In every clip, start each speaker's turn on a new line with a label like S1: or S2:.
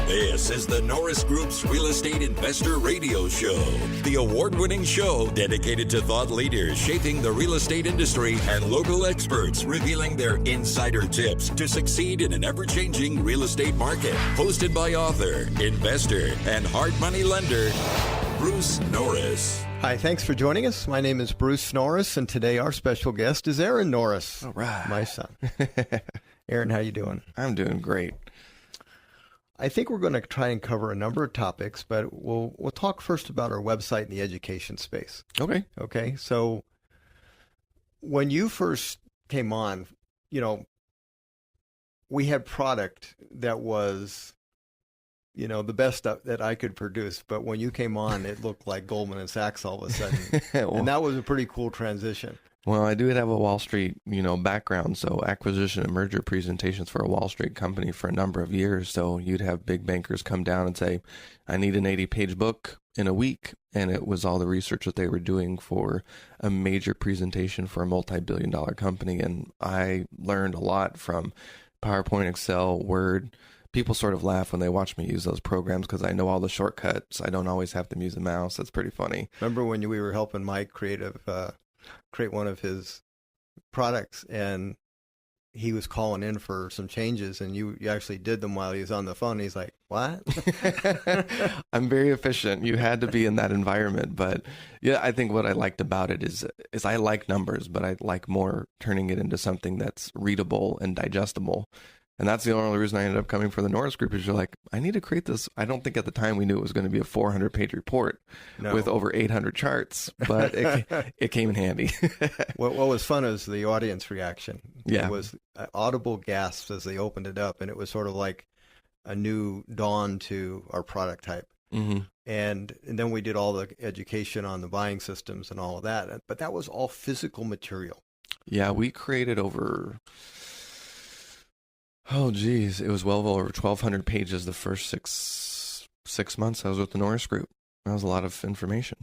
S1: This is the Norris Group's Real Estate Investor Radio Show, the award-winning show dedicated to thought leaders shaping the real estate industry and local experts revealing their insider tips to succeed in an ever-changing real estate market. Hosted by author, investor, and hard money lender, Bruce Norris.
S2: Hi, thanks for joining us. My name is Bruce Norris, and today our special guest is Aaron Norris.
S3: All right.
S2: My son. Aaron, how you doing?
S3: I'm doing great.
S2: I think we're going to try and cover a number of topics, but we'll talk first about our website in the education space. Okay. So when you first came on, we had product that was, the best that I could produce. But when you came on, it looked like Goldman and Sachs all of a sudden. And that was a pretty cool transition.
S3: Well, I do have a Wall Street, background. So acquisition and merger presentations for a Wall Street company for a number of years. So you'd have big bankers come down and say, I need an 80-page book in a week. And it was all the research that they were doing for a major presentation for a multi-billion-dollar company. And I learned a lot from PowerPoint, Excel, Word. People sort of laugh when they watch me use those programs because I know all the shortcuts. I don't always have to use a mouse. That's pretty funny.
S2: Remember when we were helping Mike create one of his products, and he was calling in for some changes, and you actually did them while he was on the phone. He's like, what?
S3: I'm very efficient. You had to be in that environment. But yeah, I think what I liked about it is I like numbers, but I like more turning it into something that's readable and digestible. And that's the only reason I ended up coming for the Norris Group is you're like, I need to create this. I don't think at the time we knew it was going to be a 400-page report with over 800 charts, but it came in handy.
S2: What was fun is the audience reaction.
S3: Yeah.
S2: It was audible gasps as they opened it up, and it was sort of like a new dawn to our product type.
S3: Mm-hmm.
S2: And then we did all the education on the buying systems and all of that. But that was all physical material.
S3: Yeah, we created over... Oh, geez. It was well over 1,200 pages the first six months I was with the Norris Group. That was a lot of information.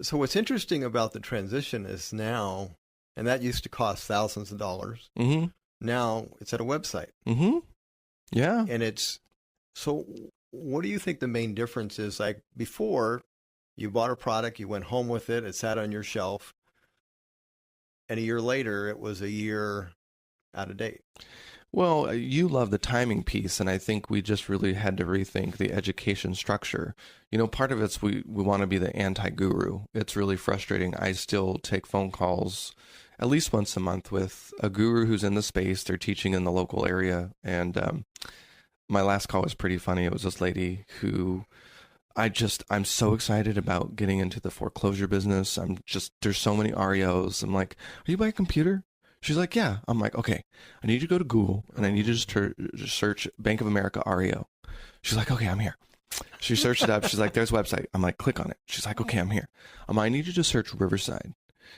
S2: So what's interesting about the transition is now, and that used to cost thousands of dollars.
S3: Mm-hmm.
S2: Now it's at a website.
S3: Mm-hmm. Yeah.
S2: And so what do you think the main difference is? Like before, you bought a product, you went home with it, it sat on your shelf, and a year later, it was a year out of date.
S3: Well, you love the timing piece, and I think we just really had to rethink the education structure. Part of it's we want to be the anti-guru. It's really frustrating. I still take phone calls at least once a month with a guru who's in the space. They're teaching in the local area, and my last call was pretty funny. It was this lady who I'm so excited about getting into the foreclosure business. There's so many REOs. I'm like, are you by a computer? She's like, yeah. I'm like, okay, I need you to go to Google and I need you to just search Bank of America REO. She's like, okay, I'm here. She searched it up. She's like, there's a website. I'm like, click on it. She's like, okay, I'm here. I need you to search Riverside.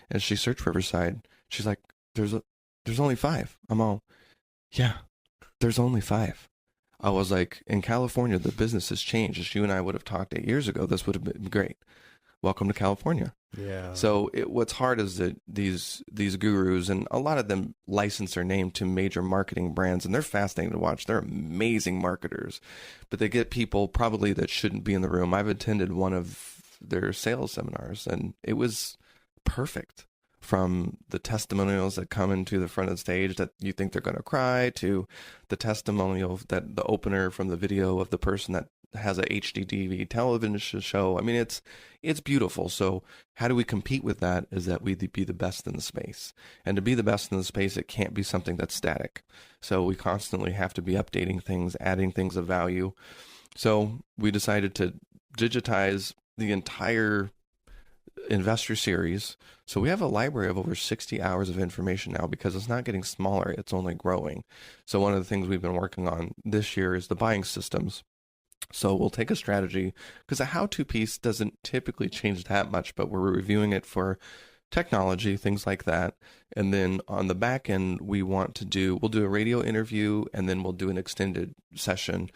S3: And she searched Riverside. She's like, there's only 5. I'm all, yeah, there's only 5. I was like, in California, the business has changed. If you and I would have talked 8 years ago, this would have been great. Welcome to California.
S2: Yeah.
S3: So what's hard is that these gurus, and a lot of them license their name to major marketing brands, and they're fascinating to watch. They're amazing marketers, but they get people probably that shouldn't be in the room. I've attended one of their sales seminars, and it was perfect. From the testimonials that come into the front of the stage that you think they're going to cry, to the testimonial that the opener from the video of the person that has a HDTV television show. I mean, it's beautiful. So how do we compete with that? Is that we be the best in the space. And to be the best in the space, it can't be something that's static. So we constantly have to be updating things, adding things of value. So we decided to digitize the entire investor series. So we have a library of over 60 hours of information now because it's not getting smaller, it's only growing. So one of the things we've been working on this year is the buying systems. So we'll take a strategy because a how-to piece doesn't typically change that much, but we're reviewing it for technology, things like that. And then on the back end, we'll do a radio interview, and then we'll do an extended session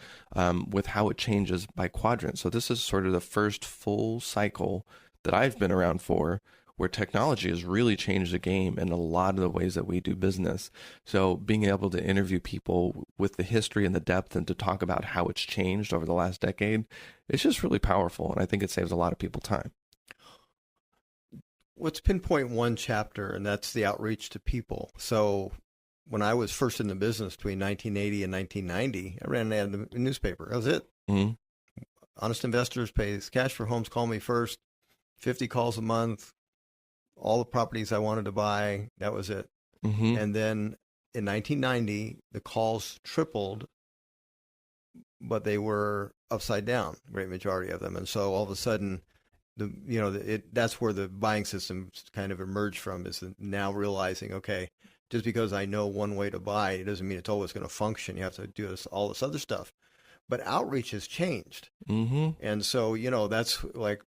S3: with how it changes by quadrant. So this is sort of the first full cycle that I've been around for, where technology has really changed the game in a lot of the ways that we do business. So being able to interview people with the history and the depth and to talk about how it's changed over the last decade, it's just really powerful. And I think it saves a lot of people time.
S2: Let's pinpoint one chapter, and that's the outreach to people. So when I was first in the business between 1980 and 1990, I ran an ad in the newspaper. That was it.
S3: Mm-hmm.
S2: Honest investors pays cash for homes. Call me first. 50 calls a month. All the properties I wanted to buy. That was it.
S3: Mm-hmm.
S2: And then in 1990, the calls tripled, but they were upside down, great majority of them. And so all of a sudden, that's where the buying system kind of emerged from, is now realizing, okay, just because I know one way to buy, it doesn't mean it's always going to function. You have to do all this other stuff. But outreach has changed.
S3: Mm-hmm.
S2: And so, that's like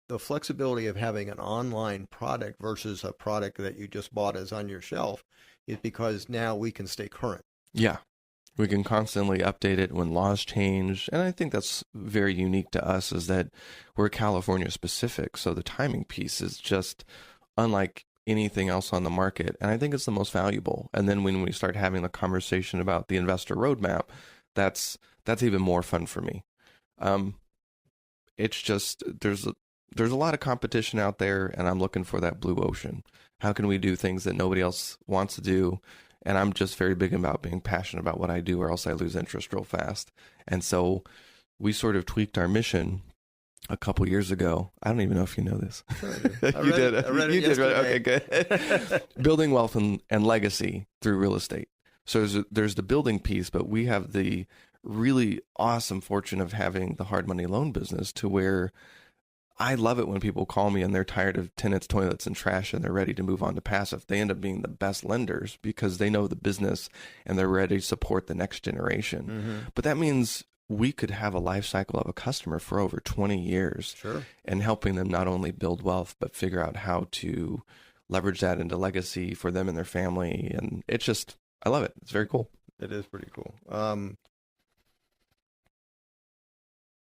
S2: the flexibility of having an online product versus a product that you just bought as on your shelf is because now we can stay current.
S3: Yeah. We can constantly update it when laws change. And I think that's very unique to us, is that we're California specific. So the timing piece is just unlike anything else on the market. And I think it's the most valuable. And then when we start having the conversation about the investor roadmap, that's even more fun for me. It's just, there's a lot of competition out there, and I'm looking for that blue ocean. How can we do things that nobody else wants to do? And I'm just very big about being passionate about what I do, or else I lose interest real fast. And so we sort of tweaked our mission a couple years ago. I don't even know if you know this.
S2: Sure,
S3: You did.
S2: I read it
S3: You did, right?
S2: yesterday.
S3: Okay, good. Building wealth and legacy through real estate. So there's the building piece, but we have the really awesome fortune of having the hard money loan business, to where I love it when people call me and they're tired of tenants, toilets, and trash, and they're ready to move on to passive. They end up being the best lenders because they know the business and they're ready to support the next generation.
S2: Mm-hmm.
S3: But that means we could have a life cycle of a customer for over 20 years.
S2: Sure.
S3: And helping them not only build wealth, but figure out how to leverage that into legacy for them and their family. And it's just, I love it. It's very cool.
S2: It is pretty cool.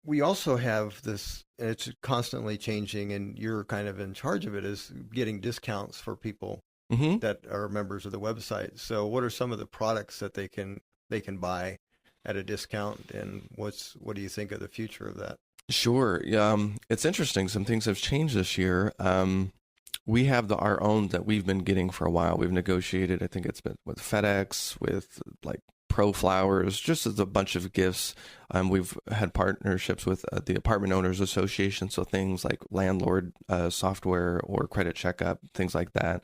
S2: We also have this, and it's constantly changing, and you're kind of in charge of it, is getting discounts for people
S3: Mm-hmm.
S2: that are members of the website. So what are some of the products that they can buy at a discount, and what do you think of the future of that?
S3: Sure. It's interesting. Some things have changed this year. We have our own that we've been getting for a while. We've negotiated, I think it's been with FedEx, with like Pro Flowers, just as a bunch of gifts. We've had partnerships with the Apartment Owners Association, so things like landlord software or credit checkup, things like that.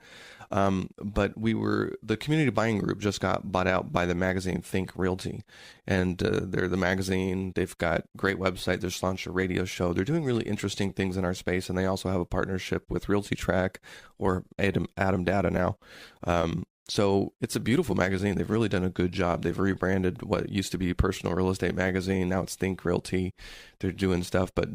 S3: But the community buying group just got bought out by the magazine Think Realty, and they're the magazine. They've got great website. They just launched a radio show. They're doing really interesting things in our space, and they also have a partnership with Realty Track, or Adam Data now. So it's a beautiful magazine. They've really done a good job. They've rebranded what used to be Personal Real Estate Magazine. Now it's Think Realty. They're doing stuff, but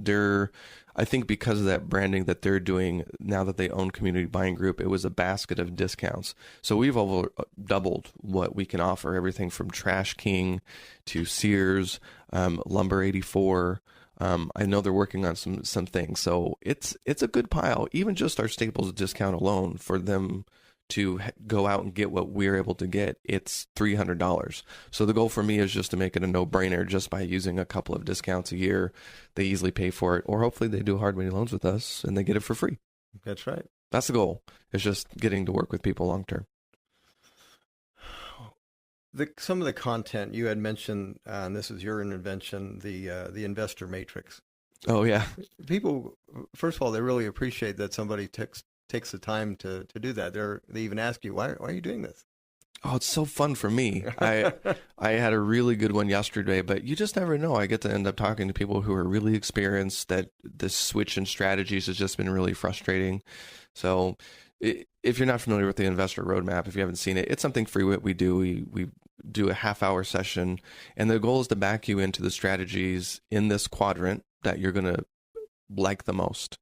S3: I think because of that branding that they're doing now that they own Community Buying Group, it was a basket of discounts. So we've over doubled what we can offer, everything from Trash King to Sears, Lumber 84. I know they're working on some things. So it's a good pile. Even just our Staples discount alone, for them to go out and get what we're able to get, it's $300. So the goal for me is just to make it a no-brainer. Just by using a couple of discounts a year, they easily pay for it, or hopefully they do hard money loans with us and they get it for free.
S2: That's right.
S3: That's the goal. It's just getting to work with people long term.
S2: Some of the content you had mentioned, and this is your invention, the investor matrix.
S3: Oh yeah.
S2: People, first of all, they really appreciate that somebody takes the time to do that. They even ask you, why are you doing this?
S3: Oh, it's so fun for me. I had a really good one yesterday, but you just never know. I get to end up talking to people who are really experienced, that this switch in strategies has just been really frustrating. So if you're not familiar with the investor roadmap, if you haven't seen it, it's something free what we do. We do a half-hour session, and the goal is to back you into the strategies in this quadrant that you're going to like the most.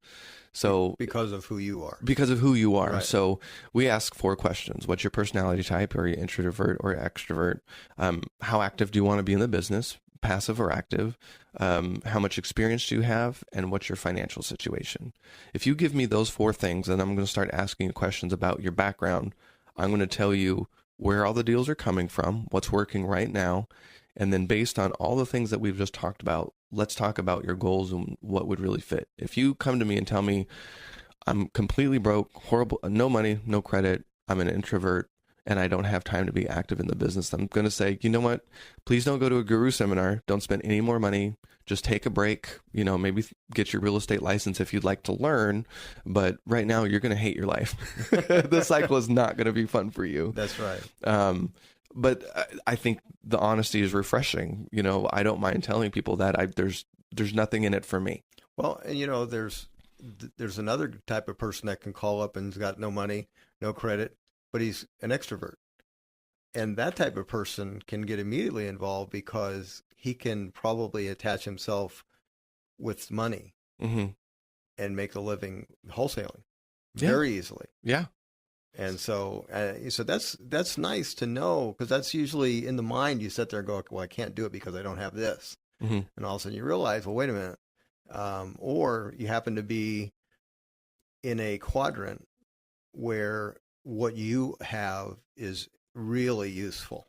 S3: So
S2: because of who you are.
S3: Because of who you are.
S2: Right.
S3: So we ask 4 questions. What's your personality type? Are you introvert or extrovert? How active do you want to be in the business? passive or active, how much experience do you have, and what's your financial situation. If you give me those 4 things, then I'm going to start asking you questions about your background. I'm going to tell you where all the deals are coming from, what's working right now, and then based on all the things that we've just talked about, let's talk about your goals and what would really fit. If you come to me and tell me I'm completely broke, horrible, no money, no credit, I'm an introvert, and I don't have time to be active in the business, I'm going to say, you know what? Please don't go to a guru seminar. Don't spend any more money. Just take a break. Maybe get your real estate license if you'd like to learn. But right now, you're going to hate your life. The cycle is not going to be fun for you.
S2: That's right.
S3: But I think the honesty is refreshing. I don't mind telling people that there's nothing in it for me.
S2: Well, and there's another type of person that can call up and's got no money, no credit, but he's an extrovert. And that type of person can get immediately involved because he can probably attach himself with money
S3: Mm-hmm.
S2: and make a living wholesaling
S3: Yeah.
S2: very easily.
S3: Yeah.
S2: And so that's nice to know, because that's usually in the mind. You sit there and go, well, I can't do it because I don't have this.
S3: Mm-hmm.
S2: And all of a sudden you realize, well, wait a minute. Or you happen to be in a quadrant where what you have is really useful,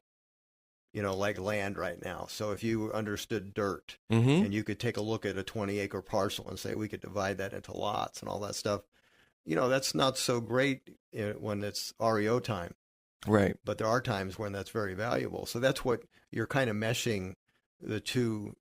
S2: like land right now. So if you understood dirt
S3: Mm-hmm.
S2: and you could take a look at a 20-acre parcel and say we could divide that into lots and all that stuff, that's not so great when it's REO time.
S3: Right.
S2: But there are times when that's very valuable. So that's what you're kind of meshing the two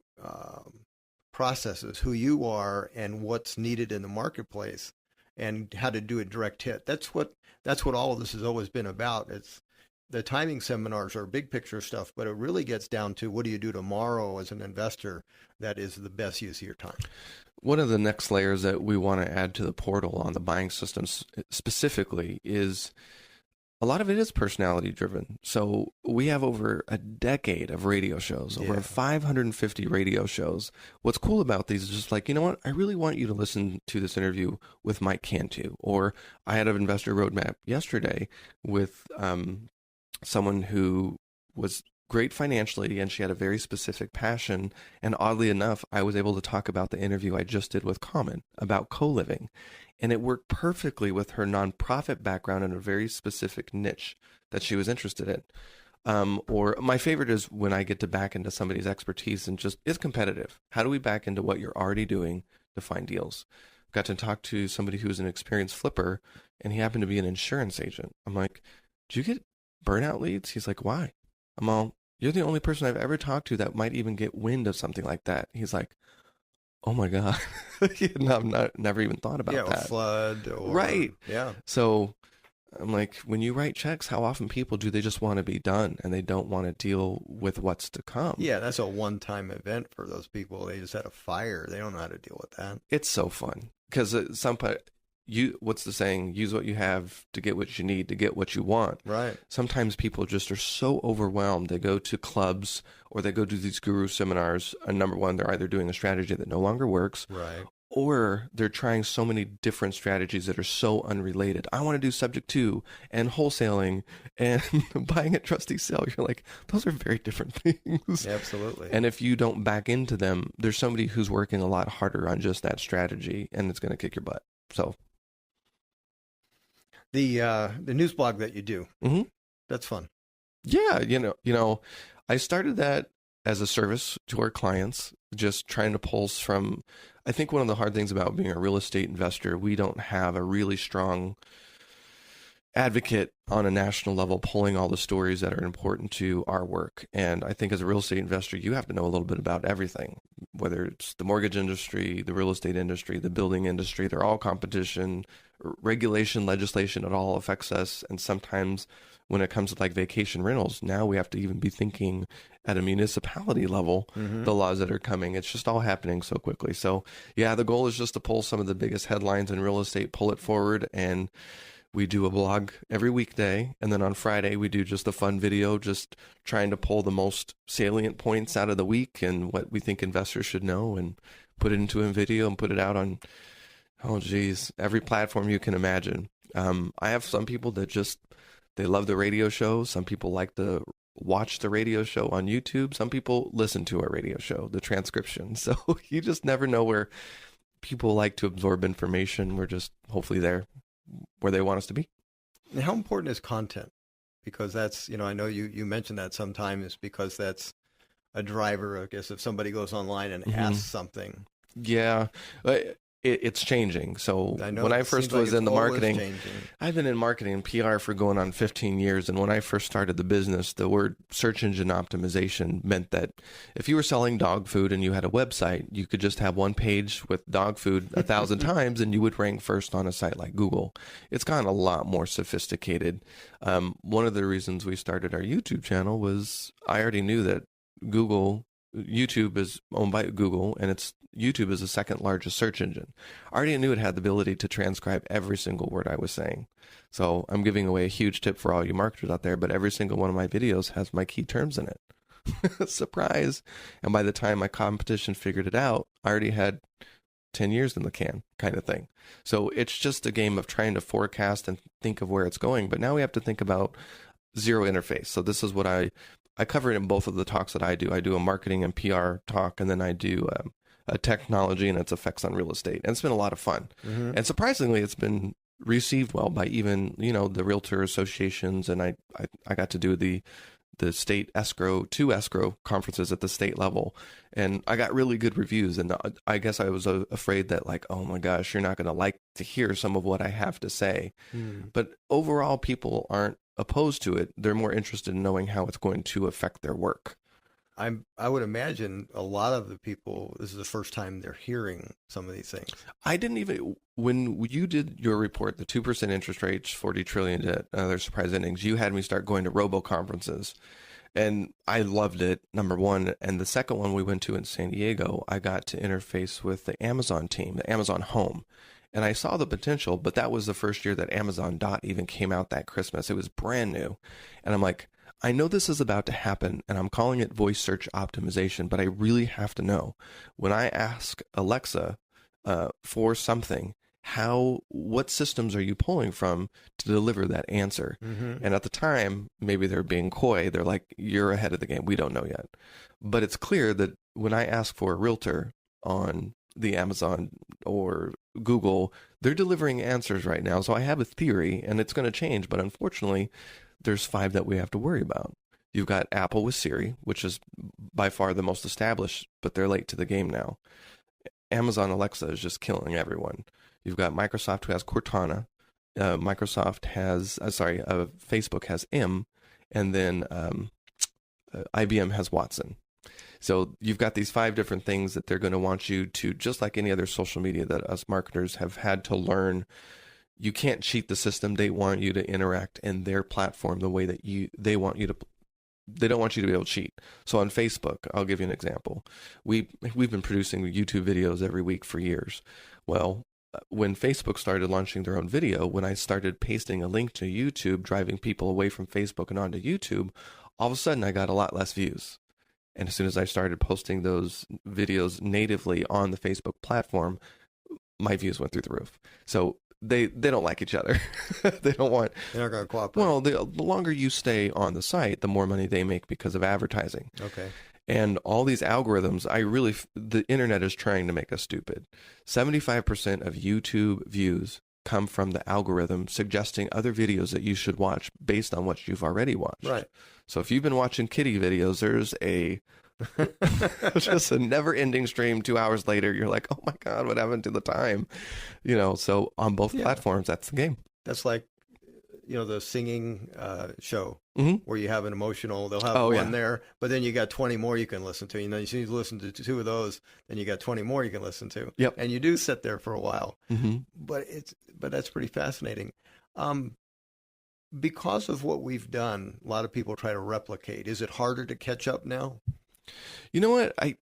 S2: processes, who you are and what's needed in the marketplace, and how to do a direct hit. That's what all of this has always been about. It's the timing seminars are big picture stuff, but it really gets down to what do you do tomorrow as an investor that is the best use of your time.
S3: One of the next layers that we want to add to the portal on the buying systems specifically is a lot of it is personality driven. So we have over a decade of radio shows, over 550 radio shows. What's cool about these is just like, you know what? I really want you to listen to this interview with Mike Cantu. Or I had an investor roadmap yesterday with someone who was great financially, and she had a very specific passion. And oddly enough, I was able to talk about the interview I just did with Common about co-living. And it worked perfectly with her nonprofit background in a very specific niche that she was interested in. Or my favorite is when I get to back into somebody's expertise and just, it's competitive. How do we back into what you're already doing to find deals? Got to talk to somebody who was an experienced flipper, and he happened to be an insurance agent. I'm like, do you get burnout leads? He's like, why? I'm all, you're the only person I've ever talked to that might even get wind of something like that. He's like, oh my God. No, I've never even thought about that.
S2: Or flood. Or,
S3: right.
S2: Yeah.
S3: So I'm like, when you write checks, how often people do they just want to be done and they don't want to deal with what's to come?
S2: Yeah, that's a one-time event for those people. They just had a fire. They don't know how to deal with that.
S3: It's so fun because what's the saying? Use what you have to get what you need to get what you want.
S2: Right.
S3: Sometimes people just are so overwhelmed. They go to clubs or they go to these guru seminars. And number one, they're either doing a strategy that no longer works.
S2: Right.
S3: Or they're trying so many different strategies that are so unrelated. I want to do subject to and wholesaling and buying at trustee sale. You're like, those are very different things.
S2: Absolutely.
S3: And if you don't back into them, there's somebody who's working a lot harder on just that strategy, and it's going to kick your butt. So
S2: the news blog that you do, that's fun.
S3: Yeah, I started that as a service to our clients, just trying to pulse from. I think one of the hard things about being a real estate investor, we don't have a really strong advocate on a national level pulling all the stories that are important to our work. And I think as a real estate investor, you have to know a little bit about everything, whether it's the mortgage industry, the real estate industry, the building industry. They're all competition, regulation, legislation. It all affects us. And sometimes when it comes to like vacation rentals, now we have to even be thinking at a municipality level, the laws that are coming. It's just all happening so quickly. So yeah, the goal is just to pull some of the biggest headlines in real estate, pull it forward. And we do a blog every weekday. And then on Friday, we do just a fun video, just trying to pull the most salient points out of the week and what we think investors should know and put it into a video and put it out on, every platform you can imagine. I have some people that they love the radio show. Some people like the watch the radio show on YouTube. Some people listen to our radio show, the transcription. So you just never know where people like to absorb information. We're just hopefully there where they want us to be.
S2: And how important is content? Because that's, I know you mentioned that sometimes because that's a driver, I guess, if somebody goes online and asks something.
S3: Yeah, it's changing. So when I first was in the marketing, I've been in marketing and PR for going on 15 years. And when I first started the business, the word search engine optimization meant that if you were selling dog food and you had a website, you could just have one page with dog food 1,000 times and you would rank first on a site like Google. It's gotten a lot more sophisticated. One of the reasons we started our YouTube channel was I already knew that YouTube is owned by Google, and YouTube is the second largest search engine. I already knew it had the ability to transcribe every single word I was saying. So I'm giving away a huge tip for all you marketers out there, but every single one of my videos has my key terms in it. Surprise. And by the time my competition figured it out, I already had 10 years in the can kind of thing. So it's just a game of trying to forecast and think of where it's going. But now we have to think about zero interface. So this is what I cover it in both of the talks that I do. I do a marketing and PR talk, and then I do a technology and its effects on real estate. And it's been a lot of fun. Mm-hmm. And surprisingly, it's been received well by even, the realtor associations. And I got to do the state escrow conferences at the state level. And I got really good reviews. And I guess I was afraid that oh my gosh, you're not going to like to hear some of what I have to say. But overall, people aren't opposed to it. They're more interested in knowing how it's going to affect their work.
S2: I would imagine a lot of the people, this is the first time they're hearing some of these things.
S3: I didn't even, when you did your report, the 2% interest rates, 40 trillion debt, other surprise endings, you had me start going to robo conferences. And I loved it, number one. And the second one we went to in San Diego, I got to interface with the Amazon team, the Amazon Home. And I saw the potential, but that was the first year that Amazon Dot even came out that Christmas. It was brand new. And I'm like, I know this is about to happen, and I'm calling it voice search optimization, but I really have to know. When I ask Alexa for something, what systems are you pulling from to deliver that answer? Mm-hmm. And at the time, maybe they're being coy. They're like, you're ahead of the game. We don't know yet. But it's clear that when I ask for a realtor on the Amazon or Google, they're delivering answers right now. So I have a theory, and it's going to change. But unfortunately, there's 5 that we have to worry about. You've got Apple with Siri, which is by far the most established, but they're late to the game now. Amazon Alexa is just killing everyone. You've got Microsoft who has Cortana. Facebook has M, and then IBM has Watson. So you've got these 5 different things that they're going to want you to, just like any other social media that us marketers have had to learn. You can't cheat the system. They want you to interact in their platform the way that they want you to. They don't want you to be able to cheat. So on Facebook, I'll give you an example. We've been producing YouTube videos every week for years. Well, when Facebook started launching their own video, when I started pasting a link to YouTube, driving people away from Facebook and onto YouTube, all of a sudden I got a lot less views. And as soon as I started posting those videos natively on the Facebook platform, my views went through the roof. So they don't like each other. They're not going to cooperate. Well, the longer you stay on the site, the more money they make because of advertising.
S2: Okay.
S3: And all these algorithms, the internet is trying to make us stupid. 75% of YouTube views come from the algorithm suggesting other videos that you should watch based on what you've already watched.
S2: Right.
S3: So if you've been watching kitty videos, there's just a never-ending stream. 2 hours later, you're like, oh my God, what happened to the time? So on both platforms, that's the game.
S2: That's like, the singing show where you have an emotional, they'll have one there, but then you got 20 more you can listen to. You need to listen to 2 of those, then you got 20 more you can listen to.
S3: Yep.
S2: And you do sit there for a while.
S3: Mm-hmm.
S2: But that's pretty fascinating. Because of what we've done, a lot of people try to replicate. Is it harder to catch up now?
S3: You know what? I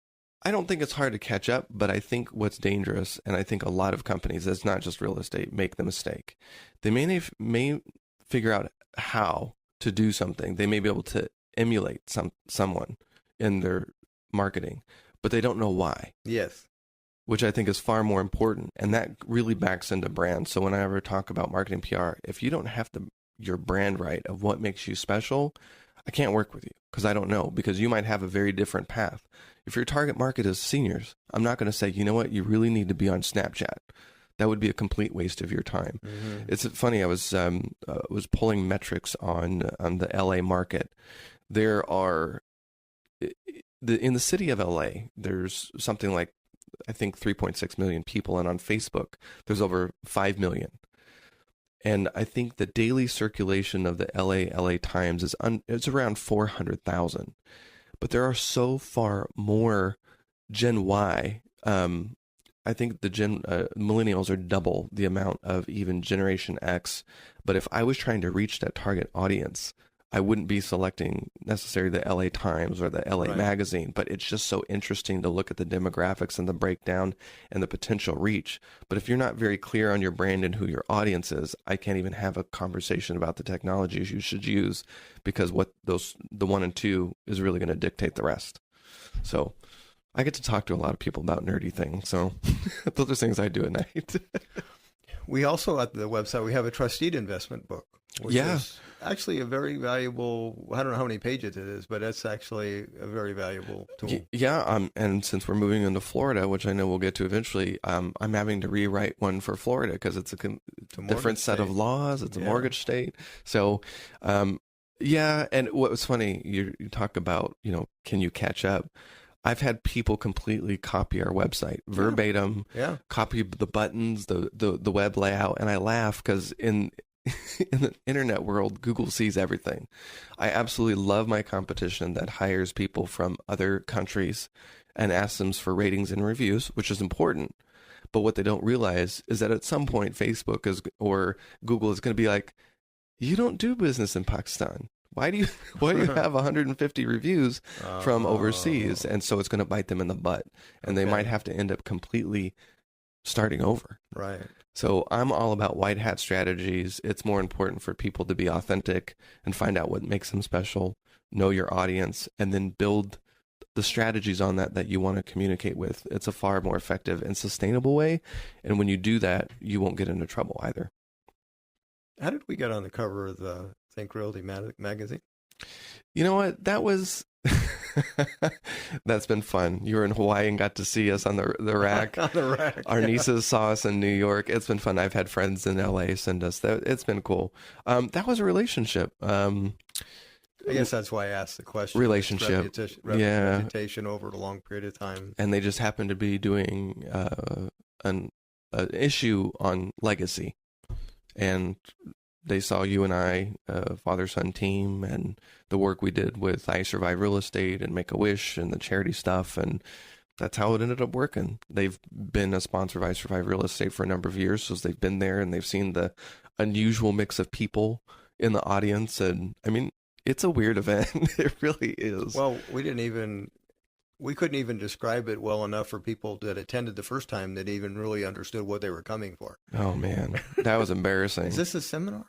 S3: don't think it's hard to catch up, but I think what's dangerous, and I think a lot of companies, it's not just real estate, make the mistake. They may figure out how to do something. They may be able to emulate someone in their marketing, but they don't know why.
S2: Yes.
S3: Which I think is far more important, and that really backs into brand. So when I ever talk about marketing PR, if you don't have your brand right of what makes you special, I can't work with you because I don't know, because you might have a very different path. If your target market is seniors, I'm not going to say, you know what, you really need to be on Snapchat. That would be a complete waste of your time. Mm-hmm. It's funny. I was pulling metrics on the LA market. There are in the city of LA, there's something like, I think 3.6 million people, and on Facebook there's over 5 million. And I think the daily circulation of the LA Times is it's around 400,000. But there are so far more Gen Y. I think the millennials are double the amount of even Generation X. But if I was trying to reach that target audience, I wouldn't be selecting necessarily the LA Times or the LA Magazine, but it's just so interesting to look at the demographics and the breakdown and the potential reach. But if you're not very clear on your brand and who your audience is, I can't even have a conversation about the technologies you should use, because the 1 and 2 is really going to dictate the rest. So I get to talk to a lot of people about nerdy things. So those are things I do at night.
S2: We also, at the website, we have a trustee investment book, which is actually a very valuable, I don't know how many pages it is, but it's actually a very valuable tool.
S3: Yeah, and since we're moving into Florida, which I know we'll get to eventually, I'm having to rewrite one for Florida because it's a different set of laws. It's a mortgage state. So, and what was funny, you talk about, can you catch up? I've had people completely copy our website verbatim, copy the buttons, the web layout, and I laugh because in the internet world, Google sees everything. I absolutely love my competition that hires people from other countries and asks them for ratings and reviews, which is important. But what they don't realize is that at some point, Facebook or Google is going to be like, "You don't do business in Pakistan. Why do you have 150 reviews from overseas?" And so it's going to bite them in the butt, and they might have to end up completely starting over.
S2: Right.
S3: So I'm all about white hat strategies. It's more important for people to be authentic and find out what makes them special, know your audience, and then build the strategies on that you want to communicate with. It's a far more effective and sustainable way. And when you do that, you won't get into trouble either.
S2: How did we get on the cover of the Think Realty magazine?
S3: You know what? That was that's been fun. You were in Hawaii and got to see us on the rack.
S2: On the rack.
S3: Our nieces saw us in New York. It's been fun. I've had friends in LA send us that. It's been cool. That was a relationship. I
S2: guess that's why I asked the question.
S3: Relationship.
S2: Reputation over a long period of time.
S3: And they just happened to be doing an issue on legacy. And they saw you and I, father-son team, and the work we did with I Survive Real Estate and Make-A-Wish and the charity stuff, and that's how it ended up working. They've been a sponsor of I Survive Real Estate for a number of years, so they've been there and they've seen the unusual mix of people in the audience, and I mean, it's a weird event. It really is.
S2: Well, we couldn't even describe it well enough for people that attended the first time that even really understood what they were coming for.
S3: Oh man, that was embarrassing.
S2: Is this a seminar?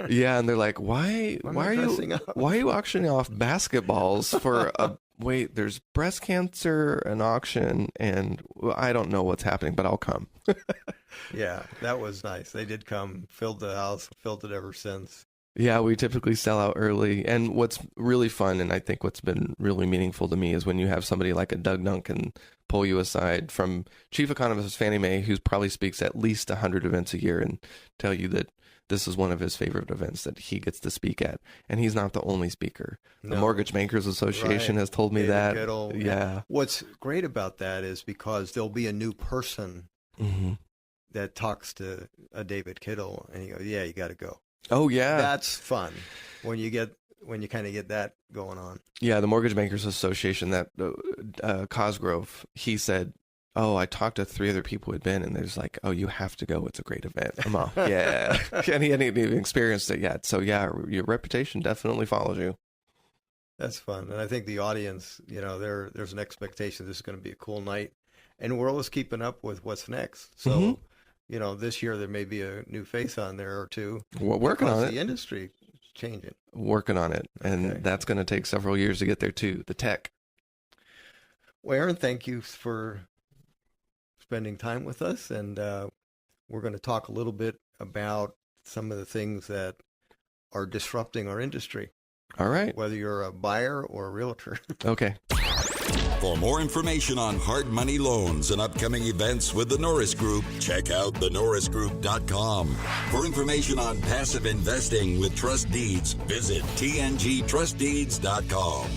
S3: Yeah, and they're like, why are you auctioning off basketballs for a wait, there's breast cancer, an auction, and I don't know what's happening, but I'll come.
S2: Yeah, that was nice. They did come, filled the house, filled it ever since.
S3: Yeah, we typically sell out early. And what's really fun, and I think what's been really meaningful to me, is when you have somebody like a Doug Duncan pull you aside from Chief Economist of Fannie Mae, who probably speaks at least 100 events a year, and tell you that this is one of his favorite events that he gets to speak at. And he's not the only speaker. The Mortgage Bankers Association has told me
S2: David
S3: that.
S2: Kittle.
S3: Yeah.
S2: What's great about that is because there'll be a new person that talks to a David Kittle, and he goes, "Yeah, you got to go."
S3: Oh yeah,
S2: that's fun when you kind of get that going on.
S3: Yeah, the Mortgage Bankers Association, that Cosgrove, he said, "Oh, I talked to 3 other people who had been, and there's like, oh, you have to go. It's a great event." I'm all, yeah, and he hadn't even experienced it yet. So yeah, your reputation definitely follows you.
S2: That's fun, and I think the audience, there's an expectation this is going to be a cool night, and we're always keeping up with what's next. So. This year there may be a new face on there or two.
S3: We're working on it.
S2: The industry is changing.
S3: Working on it. And that's going to take several years to get there too, the tech.
S2: Well, Aaron, thank you for spending time with us. And we're going to talk a little bit about some of the things that are disrupting our industry.
S3: All right.
S2: whether you're a buyer or a realtor.
S3: Okay.
S1: For more information on hard money loans and upcoming events with the Norris Group, check out thenorrisgroup.com. For information on passive investing with trust deeds, visit tngtrustdeeds.com.